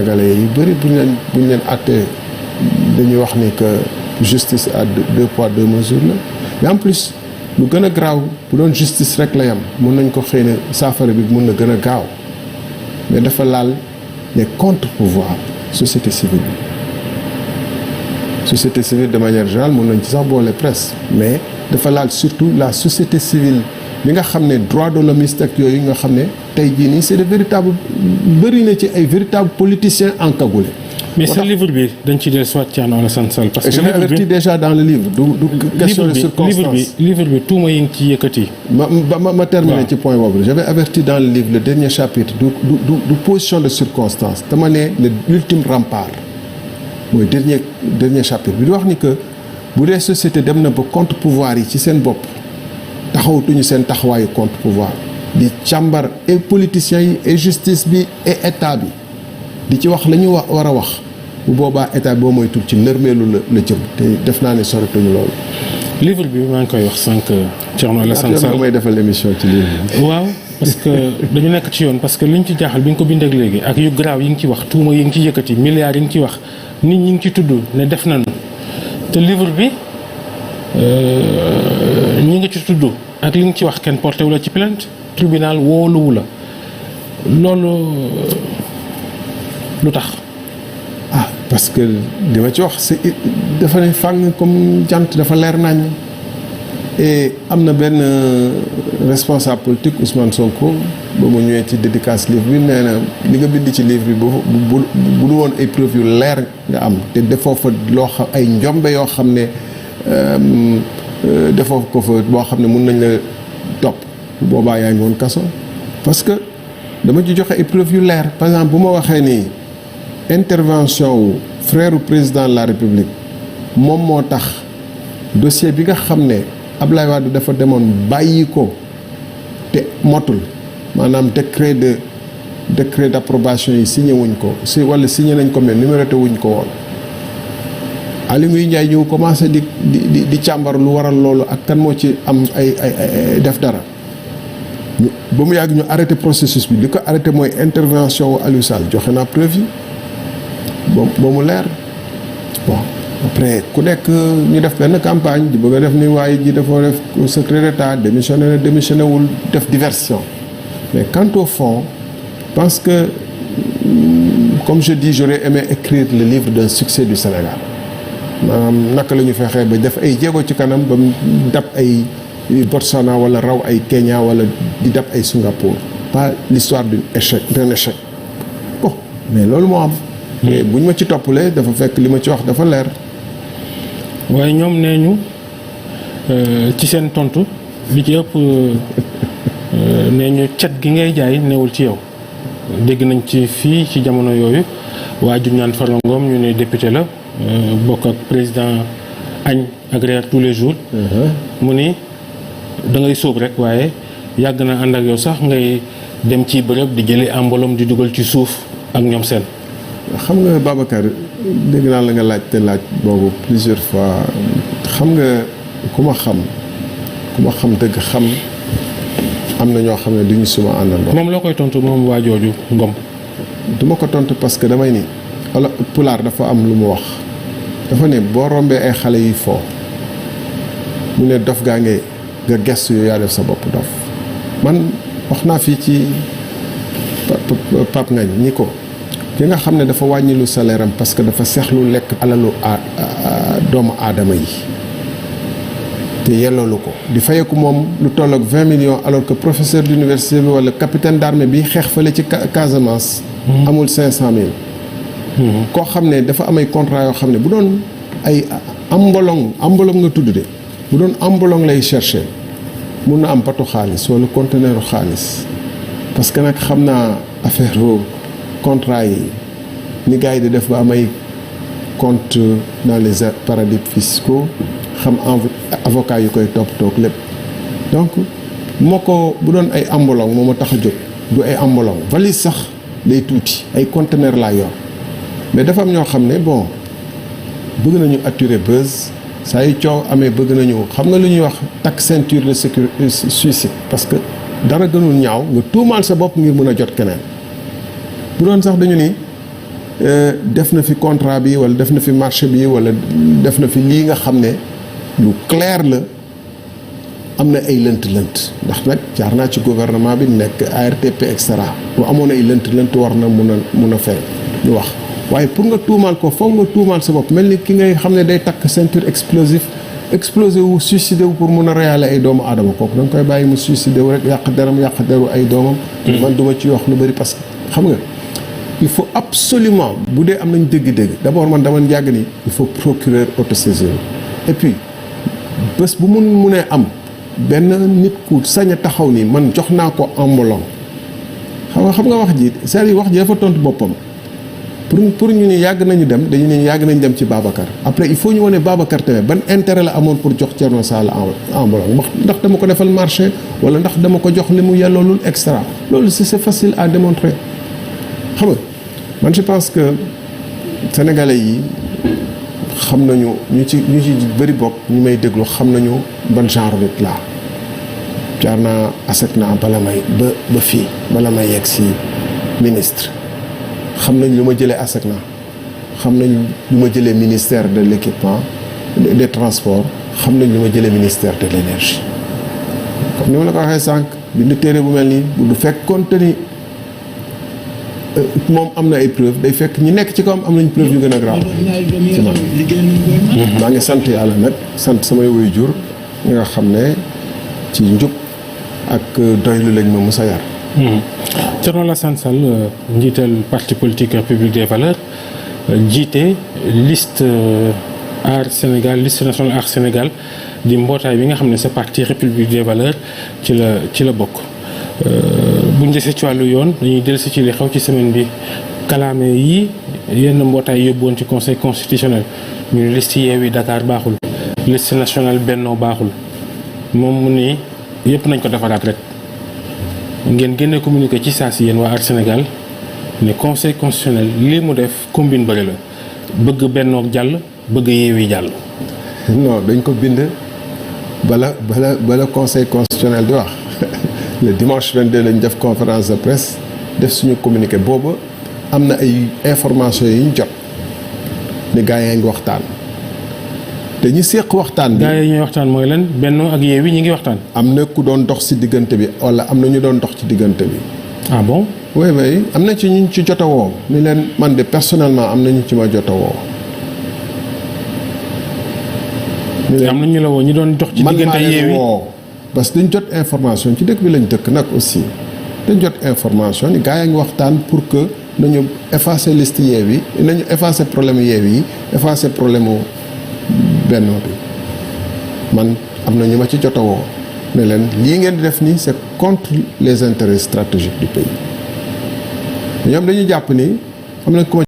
sénégalais yu bëri buñ leen àttee dañuy wax ni que justice à deux poids deux mesures la mais en plus lu gën a graaw bu doon justice rek la yam mun nañ ko xëy na saafara bi mun na gën a gaaw mais dafa laal les contre-pouvoirs société civile de manière générale mun nañ ci sax boole presse mais dafa laal surtout la société civile bi nga xam ne droit de l'homme ak yooyu nga xam ne tey jii nii c'est de véritables bëri na ci ay véritables politiciens encagoulés. mais ce livre bi dañ ci del soit Thierno Alassane Sall. parce que je l'ai averti déjà dans le livre du question de circonstance. livre bi tuuma yi ngi ci yëkkati. ma terminer ci point boobu j'avais averti dans le livre le dernier chapitre du position de circonstance dama ne l'ultime rempart mooy dernier chapitre bi di wax ni que bu dee société dem na ba contre pouvoir yi ci seen bopp taxawtuñu seen taxawaayu contre pouvoir di càmbar et politiciens yi et justice bi et état bi di ci wax la ñu war a wax bu boobaa état boo mooy tul ci nërmeelu la jëm te def naa ne sorituñu loolu. livre bi maa ngi koy wax sànq Thierno Alassane Sall may defal émission ci livre bi. waaw parce que dañu nekk ci yoon parce que liñ ci jaaxal bi nga ko bindee ak léegi ak yu graaw yi nga ci wax tuuma yi nga ci yëkkati milliards yi nga ci wax nit ñi ngi ci tudd ne def nañu te livre bi ñi nga ci tudd ak li nga ci wax kenn porté wu la ci plainte tribunal wooluwu la loolu lu tax. parce que li ma ci wax dafa ne fàng comme jant dafa leer nañ et am na benn responsable politique Ousmane Sonko ba mu ñëwee ci dédicace livre bi nee na li nga bind ci livre bi bu du woon ay preuve yu leer nga am te defoo fa loo xam ay njombe yoo xam ne defoo ko fa boo xam ne mun nañ la topp boobaa yaa ngi woon kaso parce que dama ci joxe ay preuve yu leer par exemple bu ma waxee nii intervention wu frère président de la république moom moo tax dossier bi nga xam ne Ablaye Wade dafa demoon bàyyi ko te motul maanaam décret d'approbation yi signé wuñ ko wala signé nañ ko mais numéroté wuñ ko woon Aly Ngouille Ndiaye ñëw commencé di càmbar lu waral loolu ak kan moo ci am ay def dara ba mu yàgg ñu arrêté processus bi li ko arrêté mooy intervention wu Aliou Sall joxe naa preuve yi ba mu leer bon après ku nekk ñu def benn campagne di bëgg a def ni waaye ji dafa def secret d'état démissionné wul def diversion mais quant au fond je pense que comme je dis j'aurais aimé écrire le livre d'un succès du Sénégal maanaam naka la ñu fexee ba def ay jéego ci kanam ba mu dab ay Botswana wala raw ay Kenya wala di dab ay Singapour pas l'histoire d'un échec bon mais loolu moo am mais bu ñu ma ci toppalee dafa fekk li ma ci wax dafa leer. waaye ñoom nee ñu ci seen tontu li ci ëpp nee ñu cet gi ngay jaay newul ci yow dégg nañ ci fii ci jamono yooyu waa ju ñaan Farba Ngom ñu ne député la bokk ak président añ ak reer tous les jours. mu ni da ngay sóob rek waaye yàgg na ànd ak yow sax ngay dem ci bërëb di jëlee ambolom di dugal ci suuf ak ñoom seen. xam nga Babacar dégg naa la nga laaj boobu plusieurs fois xam nga ku ma xam dëgg xam am na ñoo xam ne duñu suma àndandoo. moom loo koy tontu moom waa jooju Ngom. du ma ko tontu parce que damay ni wala pulaar dafa am lu mu wax dafa ne boo rombee ay xale yuy foo mu ne dof gaa nge nga gestu yooyu yaa def sa bopp dof man wax naa fii ci Pape Ngagne ni ko ki nga xam ne dafa wàññilu salaire am parce que dafa seexlu lekk alalu doomu aadama yi te yelloolu ko di fayeku moom lu toll ak 20 millions alors que professeur d'université bi wala capitaine d'armée bi xeex fële ci Casamance amul 500 000 koo xam ne dafa am ay contrat yoo xam ne bu doon ay ambolong nga tudd de bu doon ambolong lay chercher mun na am patu xaalis wala conteneur xaalis parce que nag xam naa affaire contrat yi ni gars yi di def ba am ay compte dans les paradis fiscaux xam avocat yu koy toog lépp donc moo ko bu doon ay ambolong moo ma tax a jóg du ay ambolong valise sax day tuuti ay conteneur laa yor mais dafa am ñoo xam ne bon bëgg nañu attirer buzz saa yu coow amee bëgg nañu xam nga lu ñuy wax takk ceinture de sécurité suicide parce que dara gënul ñaaw nga tuumaal sa bopp ngir mën a jot keneen bu doon sax dañu ni def na fi contrat bi wala def na fi marché bi wala def na fi lii nga xam ne lu clair la am na ay lënt-lënt ndax nag jaar naa ci gouvernement bi nekk ARTP et cetera bu amoon ay lënt-lënt war na mun a fay ñu wax waaye pour nga tuumaal ko foog nga tuumaal sa bopp mel ni ki ngay xam ne day takk ceinture explosé wu suicidé wu pour mun a reyaale ay doomu aadama kooku da nga koy bàyyi mu suicidé wu rek yàq deru ay doomam. man duma ci wax lu bëri parce que xam nga il faut absolument bu dee am nañ dégg-dégg d'abord man dama yàgg ni il faut procureur autosaisir et puis bés bu munee am benn nit ku sañ a taxaw ni man jox naa ko enveloppe xam nga wax ji c'est-à-dire wax ji dafa tontu boppam. pour ñu ne yàgg nañu dem dañu ne yàgg nañu dem ci Babacar après il faut ñu wane Babacar tamit ban intérêt la amoon pour jox Thierno Sall enveloppe ndax dama ko defal marché wala ndax dama ko jox li mu yelloolul extra loolu c'est facile à démontrer xam nga man je pense que sénégalais yi xam nañu ñu ci bëri bokk ñu may déglu xam nañu ban genre nit laa jaar naa asek naa bala may yegg si ministre xam nañ lu ma jëlee ASECNA xam nañ lu ma jëlee ministère de l'équipement des transports xam nañ lu ma jëlee ministère de l'énergie comme ni ma la ko waxee sànq bind téere bu mel nii du fekk compte ni moom am na ay preuve day fekk ñi nekk ci kawam am nañ preuve yu gën a grave ci man maa ngi sant yàlla nag sant samay waajur ñi nga xam ne ci njub ak doylu lañ ma mës a yar. Thierno Alassane Sall njiital parti politique République des Valeurs jiite liste Aar Sénégal liste nationale Aar Sénégal di mbootaay bi nga xam ne sa parti République des Valeurs ci la bokk. bu ñu desee ci wàllu yoon dañuy dellusi ci li xew ci semaine bi kalaame yi yenn mbootaay yóbbuwoon ci conseil constitutionnel ñu ne liste Yewwi Dakar baaxul liste nationale Benno baaxul moom mu ni yëpp nañ ko defaraat rek. ngeen génne communiqué ci saa si yéen waa Aar Sénégal ne conseil constitutionnel lii mu def combine bëri la bëgg Benno jàll bëgg Yewwi jàll. non dañ ko bind bala conseil constitutionnel di wax le dimanche 22 lañ def conférence de presse def suñu communiqué boobu am na ay information yu ñu jot ni gars yaa ngi waxtaan te ñi séq waxtaan bi. gars yi ñuy waxtaan mooy lan Benno ak Yewwi ñi ngi waxtaan. am na ku doon dox ci diggante bi walla am na ñu doon dox ci diggante bi. ah bon. oui am na ci ñu ci jot a woo ni leen man de personnellement am na ñu ci ma jot a woo. am na ñu la woo ñi doon dox ci diggante Yewwi woo parce que dañ jot information ci dëkk bi lañ dëkk nag aussi dañ jot information ni gars yaa ngi waxtaan pour que nañu effacer liste Yewwi nañu effacer problème Yewwi yi effacer problème Benno bi man am na ñu ma ci jot a woo ne leen lii ngeen di def nii c'est contre les intérêts stratégiques du pays ñoom dañuy jàpp ni am na